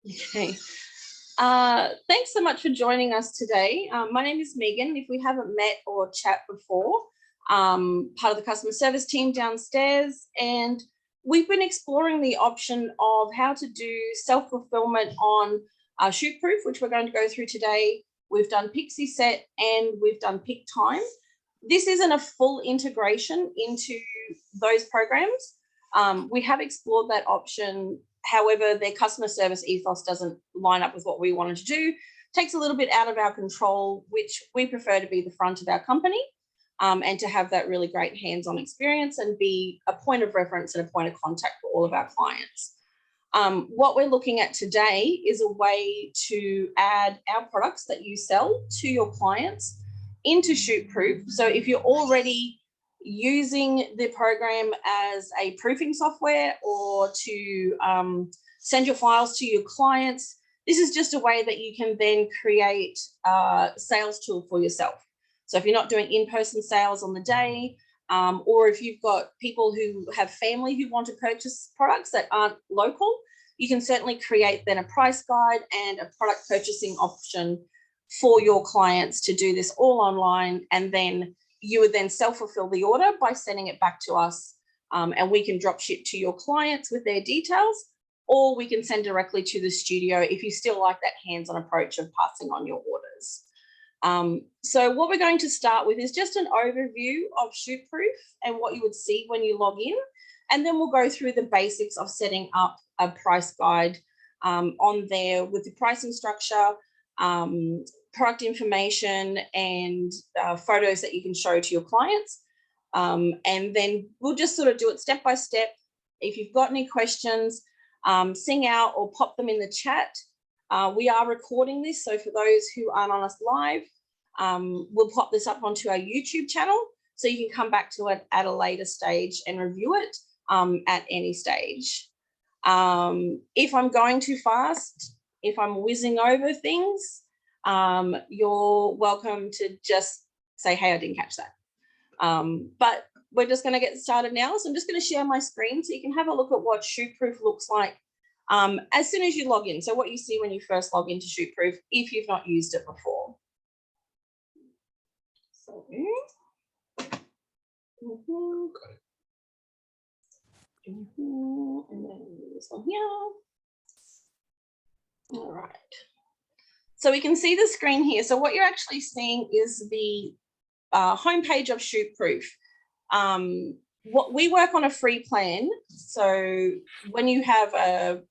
Okay. Thanks so much for joining us today. My name is Megan. If we haven't met or chat before, part of the customer service team downstairs, and we've been exploring the option of how to do self-fulfillment on Shootproof, which we're going to go through today. We've done Pixie Set and we've done Pick Time. This isn't a full integration into those programs. We have explored that option. However, their customer service ethos doesn't line up with what we wanted to do. Takes a little bit out of our control, which we prefer to be the front of our company, and to have that really great hands-on experience and be a point of reference and a point of contact for all of our clients. What we're looking at today is a way to add our products that you sell to your clients into Shootproof. So if you're already using the program as a proofing software or to send your files to your clients, this is just a way that you can then create a sales tool for yourself. So if you're not doing in-person sales on the day, or if you've got people who have family who want to purchase products that aren't local, you can certainly create then a price guide and a product purchasing option for your clients to do this all online, and then you would then self-fulfill the order by sending it back to us, and we can drop ship to your clients with their details, or we can send directly to the studio if you still like that hands-on approach of passing on your orders. So what we're going to start with is just an overview of Shootproof and what you would see when you log in, and then we'll go through the basics of setting up a price guide on there with the pricing structure, product information, and photos that you can show to your clients. And then we'll just sort of do it step by step. If you've got any questions, sing out or pop them in the chat. We are recording this, so for those who aren't on us live, we'll pop this up onto our YouTube channel, so you can come back to it at a later stage and review it at any stage. If I'm going too fast, if I'm whizzing over things, you're welcome to just say, hey, I didn't catch that. But we're just going to get started now. So I'm just going to share my screen so you can have a look at what Shootproof looks like as soon as you log in. So what you see when you first log into Shootproof, if you've not used it before. So, and then this one here. All right. So we can see the screen here. So what you're actually seeing is the homepage of Shootproof. What we work on a free plan. So when you have a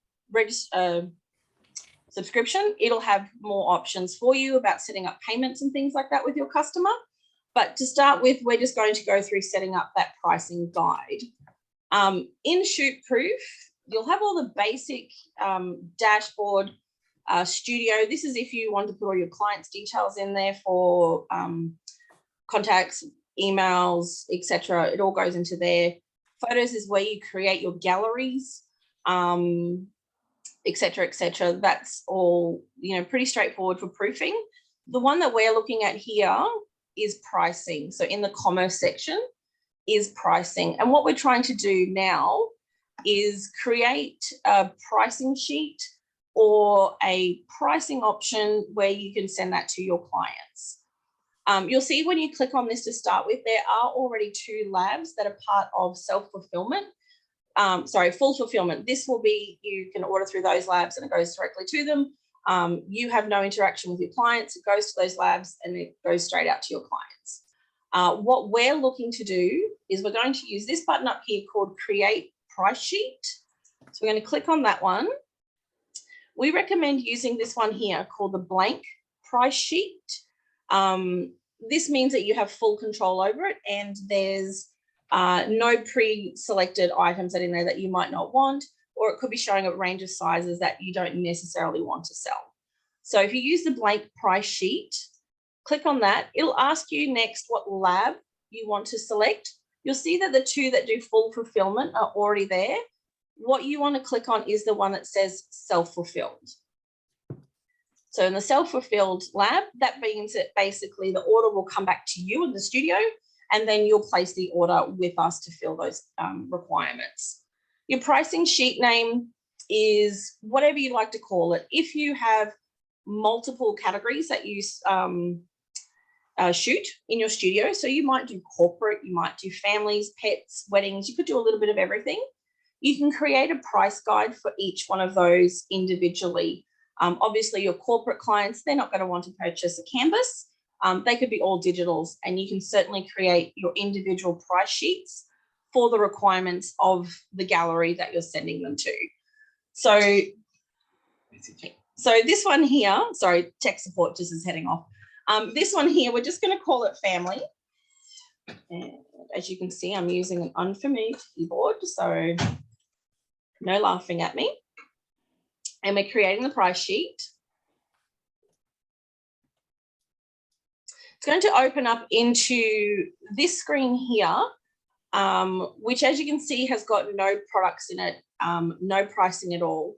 subscription, it'll have more options for you about setting up payments and things like that with your customer. But to start with, we're just going to go through setting up that pricing guide. In Shootproof, you'll have all the basic dashboard, studio. This is if you want to put all your clients' details in there for contacts, emails, etc. It all goes into there. Photos is where you create your galleries, etc., etc. That's all, pretty straightforward for proofing. The one that we're looking at here is pricing. So in the commerce section is pricing. And what we're trying to do now is create a pricing sheet or a pricing option where you can send that to your clients. You'll see when you click on this to start with, there are already 2 labs that are part of self-fulfillment. Full fulfillment. This will be, you can order through those labs and it goes directly to them. You have no interaction with your clients. It goes to those labs and it goes straight out to your clients. What we're looking to do is we're going to use this button up here called Create Price Sheet. So we're going to click on that one. We recommend using this one here called the blank price sheet. This means that you have full control over it, and there's no pre-selected items that in there that you might not want, or it could be showing a range of sizes that you don't necessarily want to sell. So if you use the blank price sheet, click on that. It'll ask you next what lab you want to select. You'll see that the 2 that do full fulfillment are already there. What you want to click on is the one that says self-fulfilled. So in the self-fulfilled lab, that means that basically the order will come back to you in the studio, and then you'll place the order with us to fill those requirements. Your pricing sheet name is whatever you like to call it. If you have multiple categories that you shoot in your studio, so you might do corporate, you might do families, pets, weddings, you could do a little bit of everything. You can create a price guide for each one of those individually. Obviously, your corporate clients, they're not going to want to purchase a canvas. They could be all digitals, and you can certainly create your individual price sheets for the requirements of the gallery that you're sending them to. So this one here, sorry, tech support just is heading off. This one here, we're just going to call it family. And as you can see, I'm using an unfamiliar keyboard, so no laughing at me. And we're creating the price sheet. It's going to open up into this screen here, which, as you can see, has got no products in it, no pricing at all.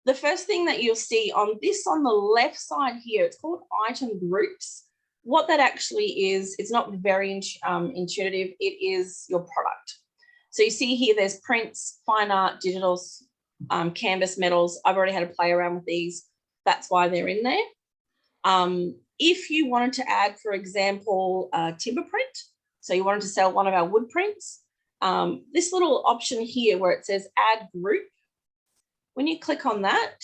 The first thing that you'll see on the left side here, it's called item groups. What that actually is, it's not very intuitive. It is your product. So you see here, there's prints, fine art, digitals, canvas, metals. I've already had a play around with these. That's why they're in there. If you wanted to add, for example, timber print, so you wanted to sell one of our wood prints, this little option here where it says add group, when you click on that,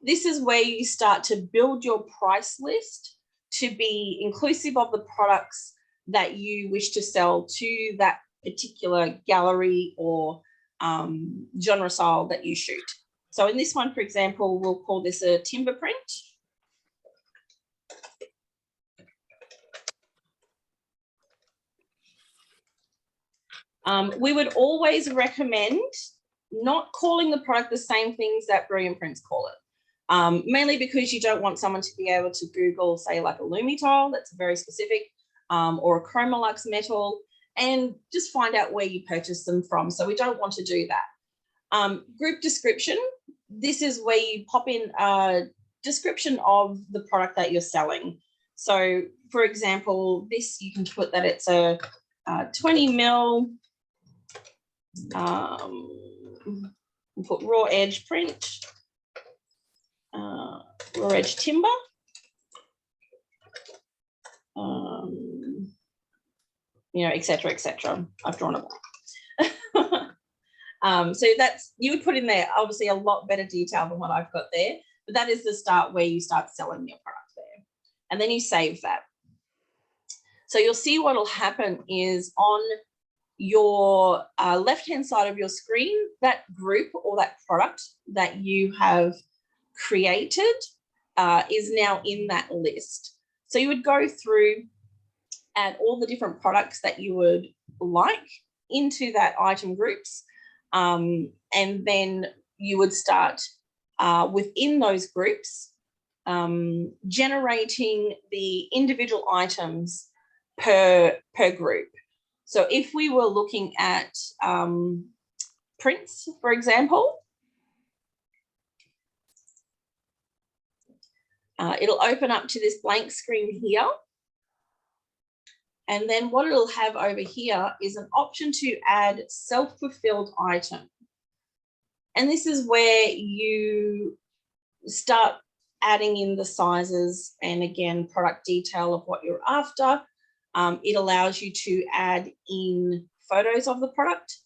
this is where you start to build your price list to be inclusive of the products that you wish to sell to that particular gallery or genre style that you shoot. So in this one, for example, we'll call this a timber print. We would always recommend not calling the product the same things that Brilliant Prints call it, mainly because you don't want someone to be able to Google, say, like a Lumitile, that's very specific, or a Chromolux metal, and just find out where you purchase them from. So we don't want to do that. Group description, this is where you pop in a description of the product that you're selling. So, for example, this, you can put that it's a 20 mil, put raw edge print, raw edge timber, you know, etc., etc. I've drawn a blank. So that's, you would put in there obviously a lot better detail than what I've got there, but that is the start where you start selling your product there, and then you save that. So you'll see what'll happen is on your left-hand side of your screen, that group or that product that you have created is now in that list. So you would go through, add all the different products that you would like into that item groups, and then you would start within those groups generating the individual items per group. So if we were looking at prints, for example, it'll open up to this blank screen here. And then what it'll have over here is an option to add self-fulfilled item. And this is where you start adding in the sizes and, again, product detail of what you're after. It allows you to add in photos of the product.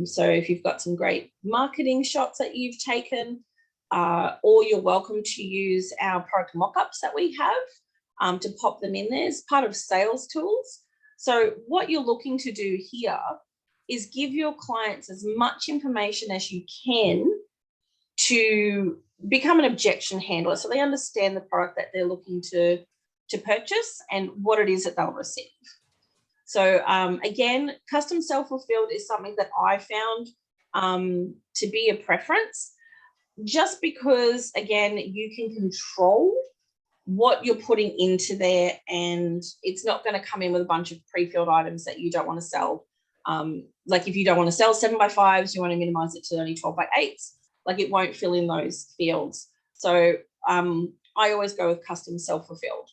So if you've got some great marketing shots that you've taken, or you're welcome to use our product mock-ups that we have to pop them in there as part of sales tools. So what you're looking to do here is give your clients as much information as you can to become an objection handler, so they understand the product that they're looking to purchase and what it is that they'll receive. So again, custom self-fulfilled is something that I found to be a preference, just because, again, you can control what you're putting into there, and it's not going to come in with a bunch of pre-filled items that you don't want to sell. Like if you don't want to sell 7x5s, you want to minimize it to only 12x8s, like it won't fill in those fields. So I always go with custom self-fulfilled.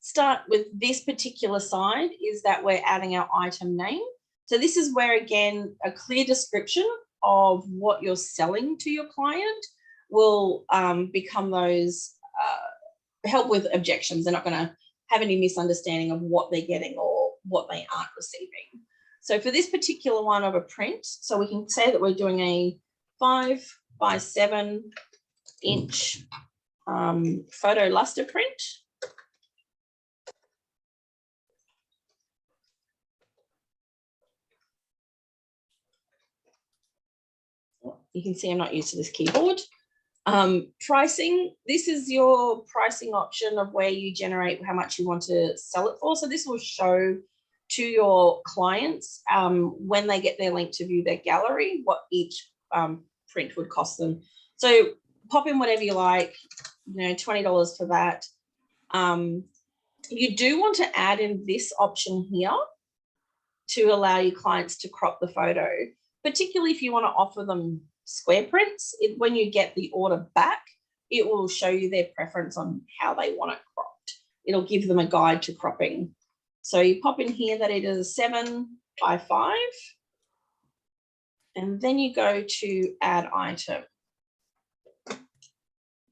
Start with this particular side is that we're adding our item name. So this is where, again, a clear description of what you're selling to your client will become those help with objections. They're not going to have any misunderstanding of what they're getting or what they aren't receiving. So for this particular one of a print, so we can say that we're doing a 5 by 7 inch photo luster print. You can see I'm not used to this keyboard. Pricing, this is your pricing option of where you generate how much you want to sell it for. So this will show to your clients when they get their link to view their gallery, what each print would cost them. So pop in whatever you like, you know, $20 for that. You do want to add in this option here to allow your clients to crop the photo, particularly if you want to offer them square prints. When you get the order back, it will show you their preference on how they want it cropped. It'll give them a guide to cropping. So you pop in here that it is 7 by 5, and then you go to add item.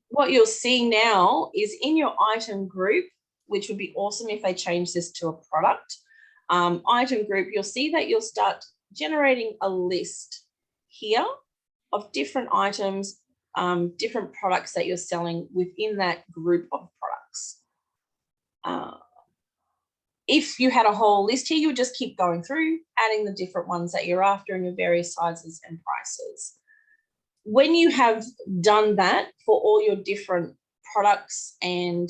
What you'll see now is in your item group, which would be awesome if they change this to a product, item group, you'll see that you'll start generating a list here of different items, different products that you're selling within that group of products. If you had a whole list here, you would just keep going through, adding the different ones that you're after in your various sizes and prices. When you have done that for all your different products and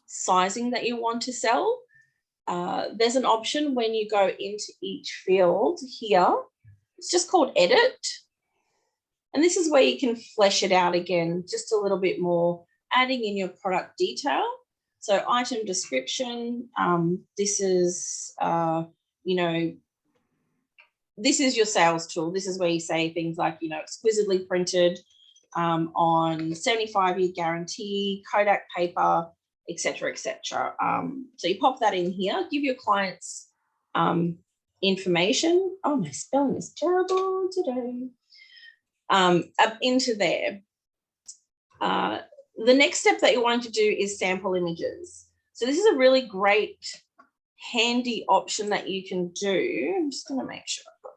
sizing that you want to sell, there's an option when you go into each field here. It's just called edit. And this is where you can flesh it out again, just a little bit more, adding in your product detail. So item description, this is, you know, this is your sales tool. This is where you say things like, you know, exquisitely printed on 75-year guarantee, Kodak paper, etc., etc. So you pop that in here, give your clients information. Oh, my spelling is terrible today. Up into there. The next step that you're wanting to do is sample images. So this is a really great, handy option that you can do. I'm just going to make sure I've got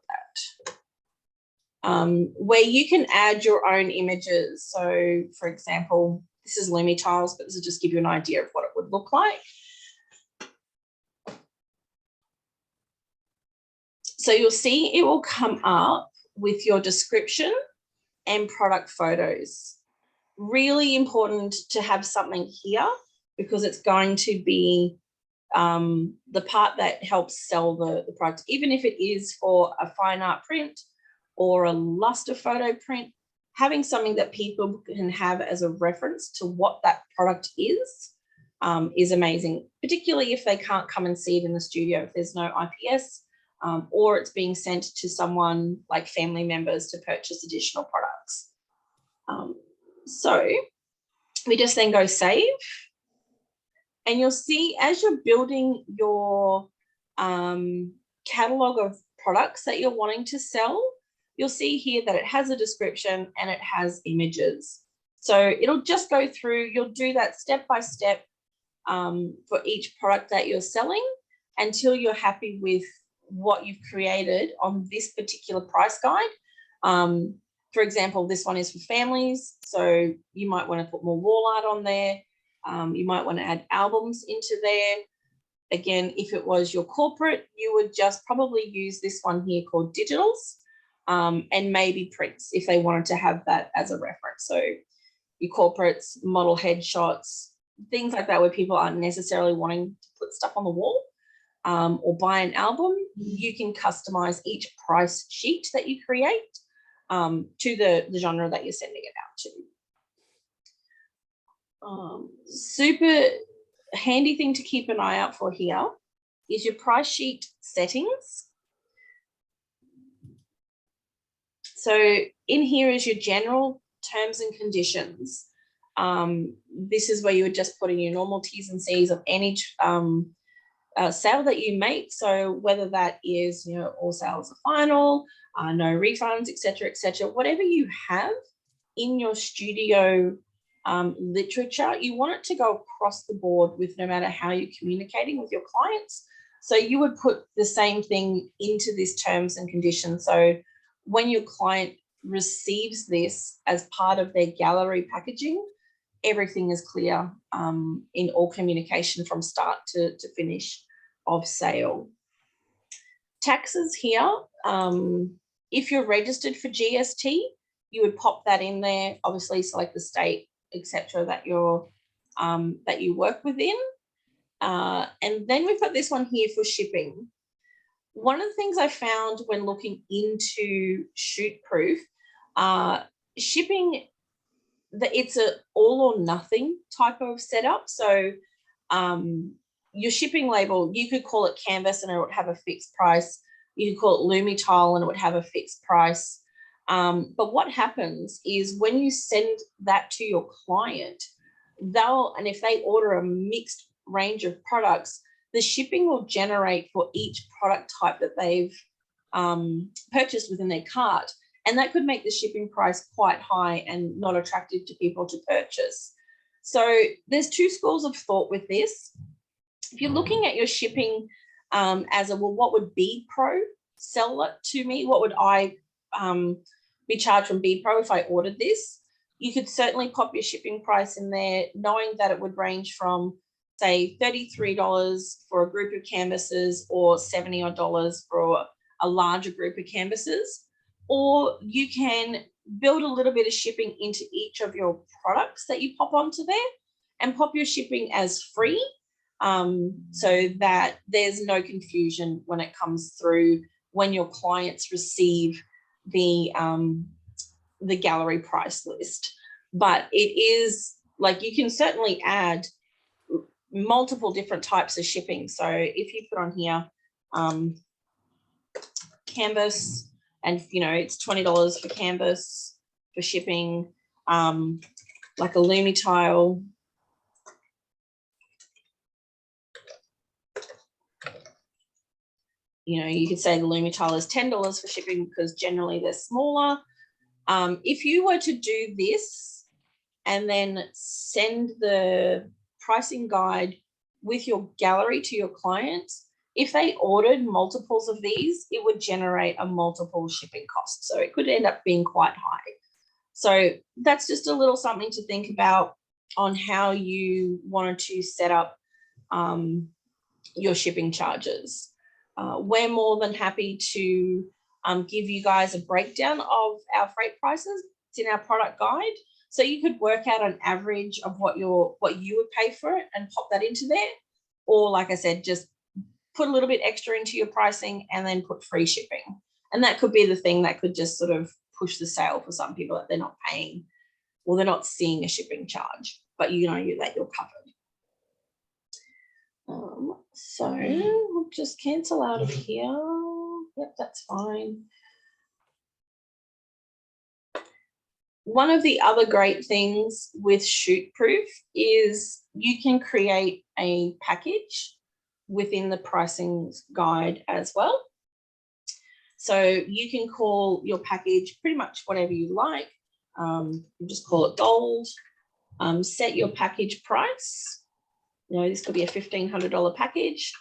that. Where you can add your own images. So, for example, this is Lumi Tiles, but this will just give you an idea of what it would look like. So you'll see it will come up with your description and product photos. Really important to have something here because it's going to be the part that helps sell the product, even if it is for a fine art print or a luster photo print. Having something that people can have as a reference to what that product is amazing, particularly if they can't come and see it in the studio, if there's no IPS or it's being sent to someone like family members to purchase additional products. So we just then go save, and you'll see as you're building your catalog of products that you're wanting to sell, you'll see here that it has a description and it has images. So it'll just go through, you'll do that step by step for each product that you're selling until you're happy with what you've created on this particular price guide. For example, this one is for families, so you might want to put more wall art on there. You might want to add albums into there. Again, if it was your corporate, you would just probably use this one here called digitals and maybe prints if they wanted to have that as a reference. So your corporates, model headshots, things like that where people aren't necessarily wanting to put stuff on the wall or buy an album, you can customize each price sheet that you create to the genre that you're sending it out to. Super handy thing to keep an eye out for here is your price sheet settings. So in here is your general terms and conditions. This is where you would just put in your normal T's and C's of any sale that you make. So whether that is, you know, all sales are final, no refunds, etc., whatever you have in your studio literature, you want it to go across the board with no matter how you're communicating with your clients. So you would put the same thing into this terms and conditions. So when your client receives this as part of their gallery packaging, everything is clear in all communication from start to finish of sale. Taxes here, if you're registered for GST, you would pop that in there, obviously select the state, etc., that you're that you work within. And then we've got this one here for shipping. One of the things I found when looking into Shootproof, shipping, it's a all or nothing type of setup. So your shipping label, you could call it canvas and it would have a fixed price. You could call it Lumitile and it would have a fixed price. But what happens is when you send that to your client, and if they order a mixed range of products, the shipping will generate for each product type that they've purchased within their cart. And that could make the shipping price quite high and not attractive to people to purchase. So there's two schools of thought with this. If you're looking at your shipping as a, well, what would BPro sell it to me? What would I be charged from BPro if I ordered this? You could certainly pop your shipping price in there, knowing that it would range from, say, $33 for a group of canvases or $70 for a larger group of canvases. Or you can build a little bit of shipping into each of your products that you pop onto there and pop your shipping as free, so that there's no confusion when it comes through when your clients receive the gallery price list. But it is like, you can certainly add multiple different types of shipping. So if you put on here canvas, and you know it's $20 for canvas for shipping, like a Lumitile, you know, you could say the Lumitile is $10 for shipping because generally they're smaller. If you were to do this and then send the pricing guide with your gallery to your clients, if they ordered multiples of these, it would generate a multiple shipping cost. So it could end up being quite high. So that's just a little something to think about on how you wanted to set up your shipping charges. We're more than happy to give you guys a breakdown of our freight prices. It's in our product guide. So you could work out an average of what you would pay for it and pop that into there. Or like I said, just put a little bit extra into your pricing and then put free shipping. And that could be the thing that could just sort of push the sale for some people, that they're not paying, or they're not seeing a shipping charge, but you know that you're covered. So we'll just cancel out of here. Yep, that's fine. One of the other great things with Shootproof is you can create a package within the pricing guide as well. So you can call your package pretty much whatever you like. You just call it gold, set your package price. You know, this could be a $1,500 package.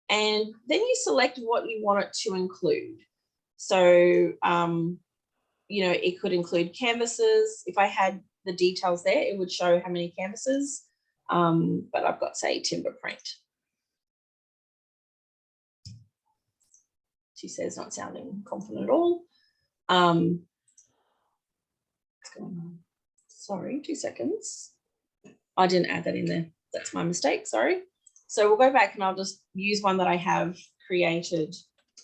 And then you select what you want it to include. So, you know, it could include canvases. If I had the details there, it would show how many canvases, but I've got, say, timber print. She says not sounding confident at all. What's going on? Sorry, 2 seconds. I didn't add that in there. That's my mistake, sorry. So we'll go back and I'll just use one that I have created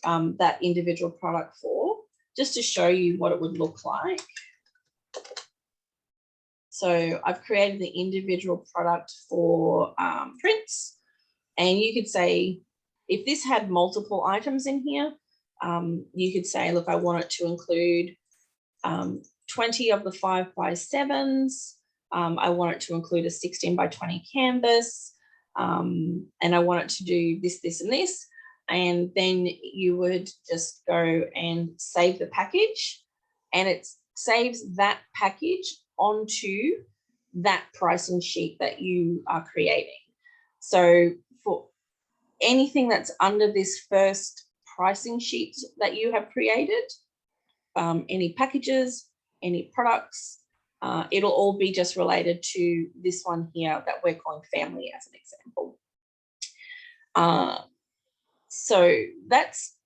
that individual product for, just to show you what it would look like. So I've created the individual product for prints, and you could say, if this had multiple items in here, you could say, look, I want it to include 20 of the 5x7s. I want it to include a 16x20 canvas. and I want it to do this, this, and this. And then you would just go and save the package, and it saves that package onto that pricing sheet that you are creating. So for anything that's under this first pricing sheet that you have created, any packages, any products, it'll all be just related to this one here that we're calling family as an example. So that's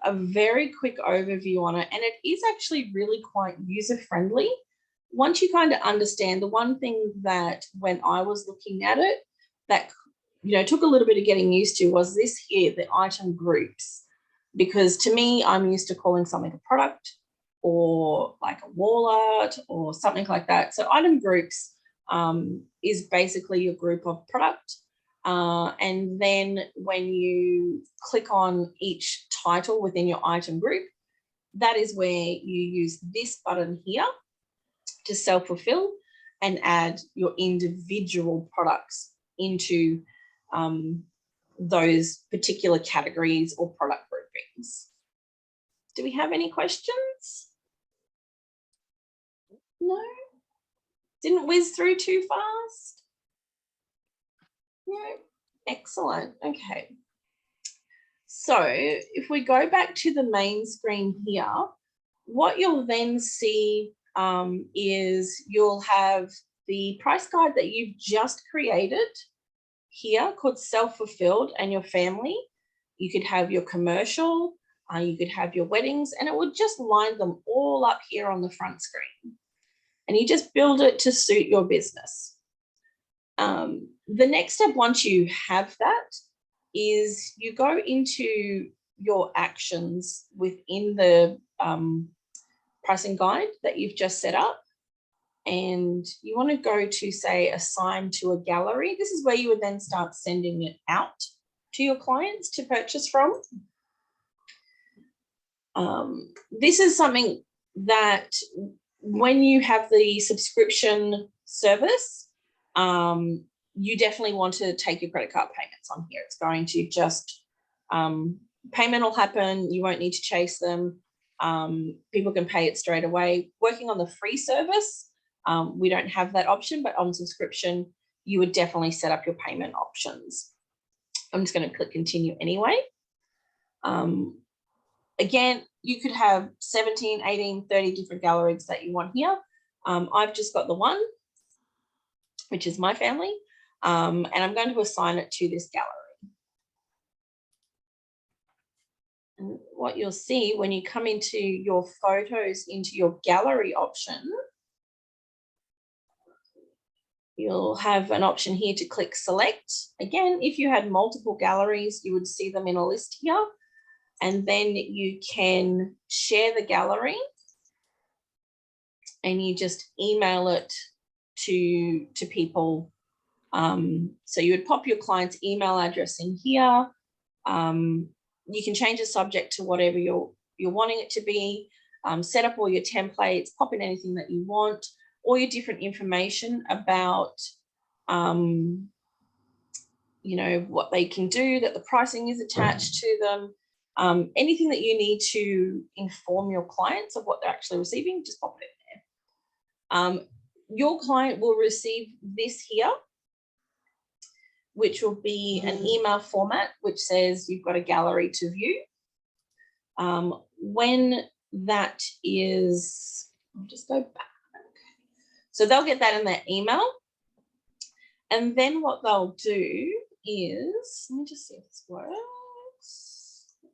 a very quick overview on it, and it is actually really quite user-friendly. Once you kind of understand, the one thing that when I was looking at it that took a little bit of getting used to was this here, the item groups, because to me, I'm used to calling something a product or like a wall art or something like that. So item groups is basically your group of product. And then when you click on each title within your item group, that is where you use this button here to self-fulfill and add your individual products into those particular categories or product groupings. Do we have any questions? No? Didn't whiz through too fast? No? Excellent. Okay. So if we go back to the main screen here, what you'll then see is you'll have the price guide that you've just created here called Self-Fulfilled and your family. You could have your commercial, you could have your weddings, and it would just line them all up here on the front screen. And you just build it to suit your business. The next step, once you have that, is you go into your actions within the pricing guide that you've just set up. And you want to go to, say, assign to a gallery. This is where you would then start sending it out to your clients to purchase from. This is something that when you have the subscription service, you definitely want to take your credit card payments on here. It's going to just, payment will happen. You won't need to chase them. People can pay it straight away. Working on the free service, we don't have that option, but on subscription, you would definitely set up your payment options. I'm just going to click continue anyway. Again, you could have 17, 18, 30 different galleries that you want here. I've just got the one, which is my family, and I'm going to assign it to this gallery. And what you'll see when you come into your photos, into your gallery option, you'll have an option here to click select. Again, if you had multiple galleries, you would see them in a list here. And then you can share the gallery and you just email it to people. So you would pop your client's email address in here. You can change the subject to whatever you're wanting it to be, set up all your templates, pop in anything that you want, all your different information about, what they can do, that the pricing is attached to them, anything that you need to inform your clients of what they're actually receiving, just pop it in there. Your client will receive this here, which will be an email format, which says you've got a gallery to view. When that is, I'll just go back. So they'll get that in their email. And then what they'll do is, let me just see if this works. I'm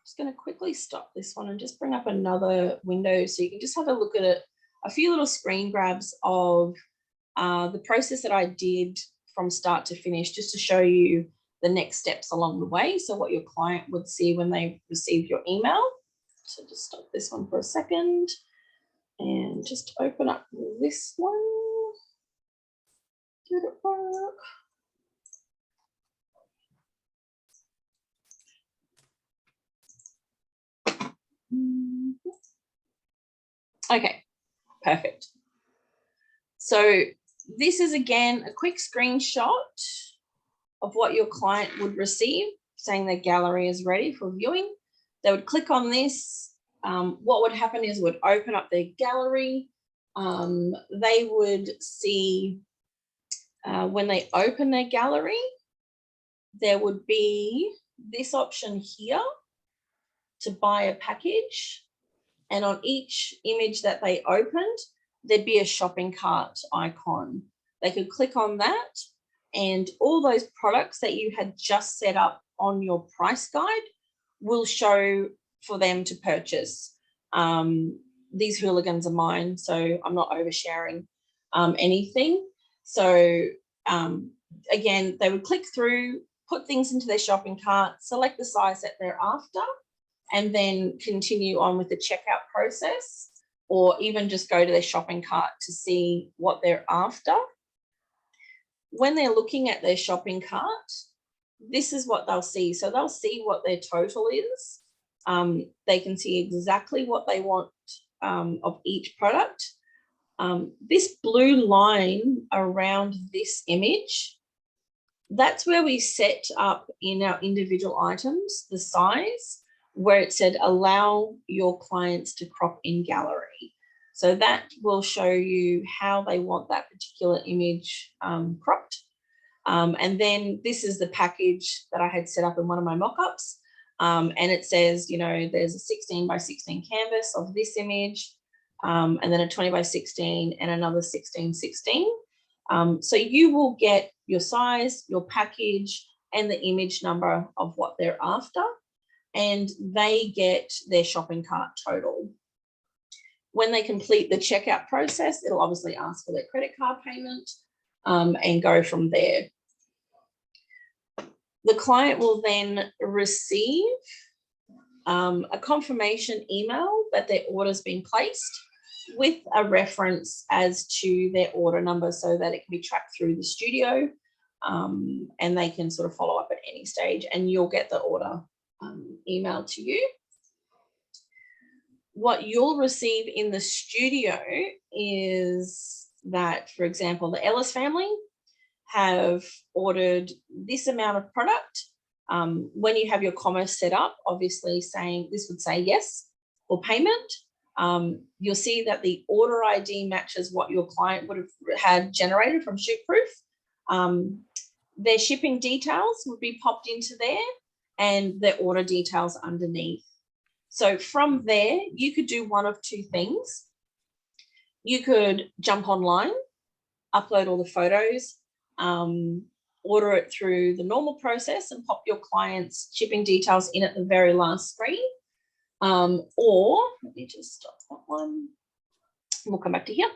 just going to quickly stop this one and just bring up another window so you can just have a look at it, a few little screen grabs of the process that I did from start to finish, just to show you the next steps along the way. So what your client would see when they receive your email. So just stop this one for a second and just open up this one. Did it work? Okay, perfect. So this is again a quick screenshot of what your client would receive, saying their gallery is ready for viewing. They would click on this. What would happen is would open up their gallery. They would see when they open their gallery, there would be this option here to buy a package. And on each image that they opened, there'd be a shopping cart icon. They could click on that, and all those products that you had just set up on your price guide will show for them to purchase. These hooligans are mine, so I'm not oversharing anything. So again, they would click through, put things into their shopping cart, select the size that they're after, and then continue on with the checkout process, or even just go to their shopping cart to see what they're after. When they're looking at their shopping cart, this is what they'll see. So they'll see what their total is. They can see exactly what they want of each product. This blue line around this image, that's where we set up in our individual items the size, where it said allow your clients to crop in gallery. So that will show you how they want that particular image cropped. And then this is the package that I had set up in one of my mock-ups. And it says, you know, there's a 16 by 16 canvas of this image, and then a 20 by 16 and another 16:16. So you will get your size, your package, and the image number of what they're after, and they get their shopping cart total. When they complete the checkout process, it'll obviously ask for their credit card payment and go from there. The client will then receive a confirmation email that their order's been placed with a reference as to their order number, so that it can be tracked through the studio, and they can sort of follow up at any stage, and you'll get the order emailed to you. What you'll receive in the studio is that, for example, the Ellis family have ordered this amount of product. When you have your commerce set up, obviously saying this would say yes for payment. You'll see that the order ID matches what your client would have had generated from Shootproof. Their shipping details would be popped into there, and their order details underneath. So from there, you could do one of two things. You could jump online, upload all the photos, order it through the normal process and pop your client's shipping details in at the very last screen. Or, let me just stop that one. We'll come back to here.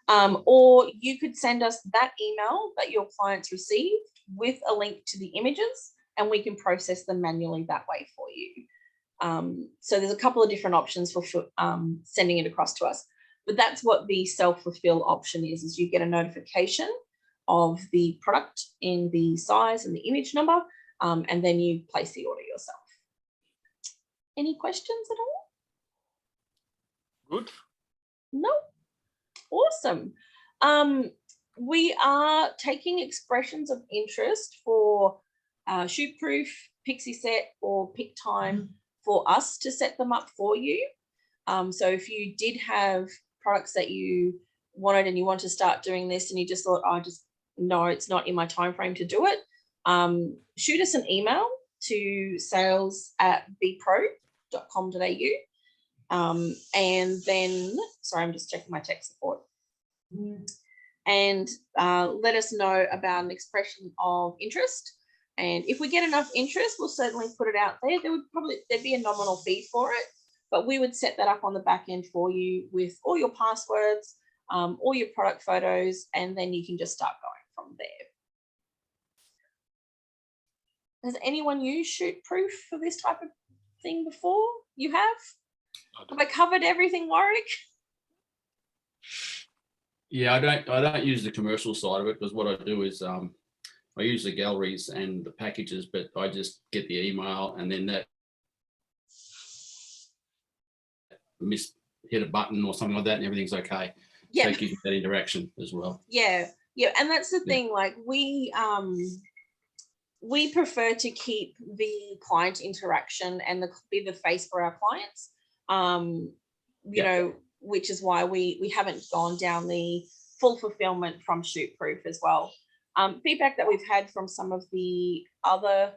Or you could send us that email that your clients received with a link to the images, and we can process them manually that way for you. So there's a couple of different options for sending it across to us, but that's what the self-fulfill option is you get a notification of the product in the size and the image number, and then you place the order yourself. Any questions at all? Good. No? Awesome. We are taking expressions of interest for Shootproof, Pixie Set, or Pick Time for us to set them up for you. So if you did have products that you wanted and you want to start doing this and you just thought, no, it's not in my time frame to do it, shoot us an email to sales@bpro.com.au. And then, sorry, I'm just checking my tech support. And let us know about an expression of interest. And if we get enough interest, we'll certainly put it out there. There'd be a nominal fee for it, but we would set that up on the back end for you with all your passwords, all your product photos, and then you can just start going from there. Has anyone used Shootproof for this type of thing before? You have? Have I covered everything, Warwick? Yeah, I don't use the commercial side of it, because what I do is I use the galleries and the packages, but I just get the email, and then that hit a button or something like that, and everything's okay. Yeah. So it gives you that interaction as well. Yeah, and that's the thing. Like we we prefer to keep the client interaction and be the face for our clients, you know, which is why we haven't gone down the full fulfillment from Shootproof as well. Feedback that we've had from some of the other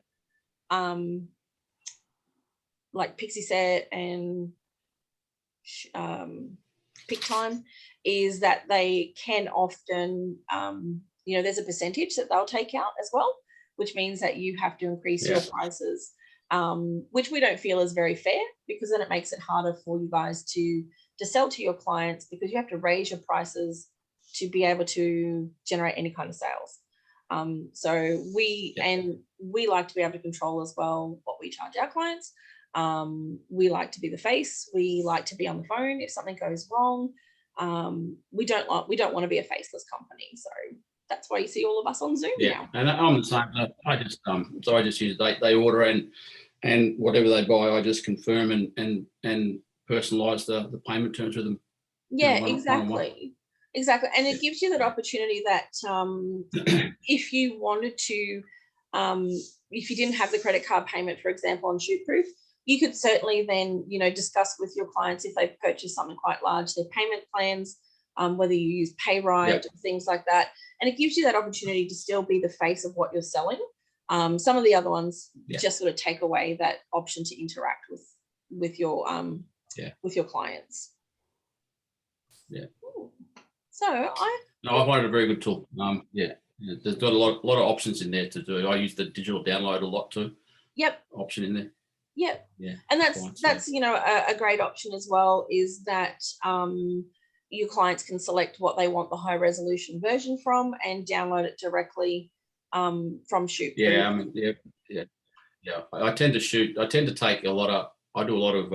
like Pixie Set and Pick Time is that they can often, you know, there's a percentage that they'll take out as well, which means that you have to increase your prices, which we don't feel is very fair, because then it makes it harder for you guys to sell to your clients, because you have to raise your prices to be able to generate any kind of sales. So we like to be able to control as well what we charge our clients. We like to be the face. We like to be on the phone if something goes wrong. We don't want to be a faceless company. So that's why you see all of us on Zoom now. And I'm the same. I just use they order and whatever they buy, I just confirm and personalize the payment terms with them. Yeah, exactly. Exactly. And it gives you that opportunity that if you wanted to, if you didn't have the credit card payment, for example, on Shootproof, you could certainly then, you know, discuss with your clients if they've purchased something quite large, their payment plans, whether you use PayRight, things like that. And it gives you that opportunity to still be the face of what you're selling. Some of the other ones just sort of take away that option to interact with your clients. Yeah. Ooh. So I find it a very good tool. There's got a lot of options in there to do. I use the digital download a lot too. Option in there. Yeah. And that's you know, a great option as well, is that your clients can select what they want the high resolution version from and download it directly from Shootproof. I tend to take I do a lot of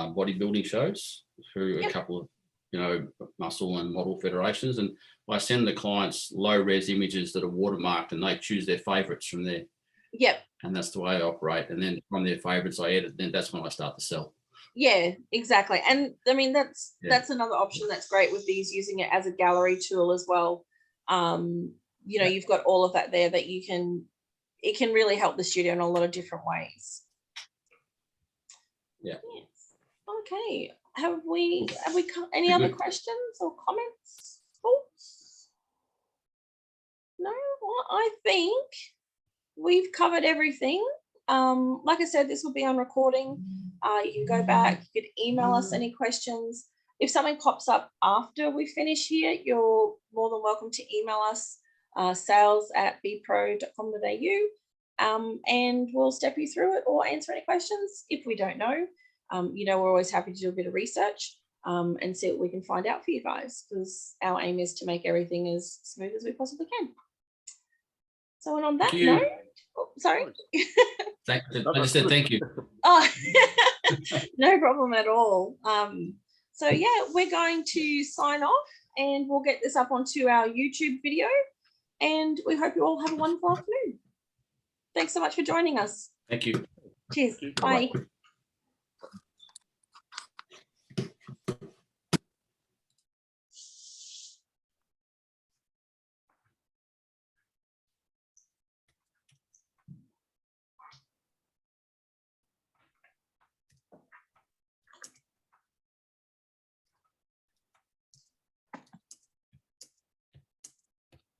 bodybuilding shows through a couple of, you know, muscle and model federations, and I send the clients low res images that are watermarked, and they choose their favorites from there. And that's the way I operate. And then from their favorites I edit, then that's when I start to sell. Yeah, exactly. And I mean, that's another option that's great with these, using it as a gallery tool as well. You know, you've got all of that there that it can really help the studio in a lot of different ways. Yes. Okay. Have we any other questions or comments? Thoughts? No? Well, I think we've covered everything. Like I said, this will be on recording. You can go back, you could email us any questions. If something pops up after we finish here, you're more than welcome to email us, sales@bpro.com.au, and we'll step you through it or answer any questions if we don't know. You know, we're always happy to do a bit of research and see what we can find out for you guys, because our aim is to make everything as smooth as we possibly can. So, and on that note, sorry. I just said thank you. Oh, no problem at all. So yeah, we're going to sign off, and we'll get this up onto our YouTube video, and we hope you all have a wonderful afternoon. Thanks so much for joining us. Thank you. Cheers. Bye.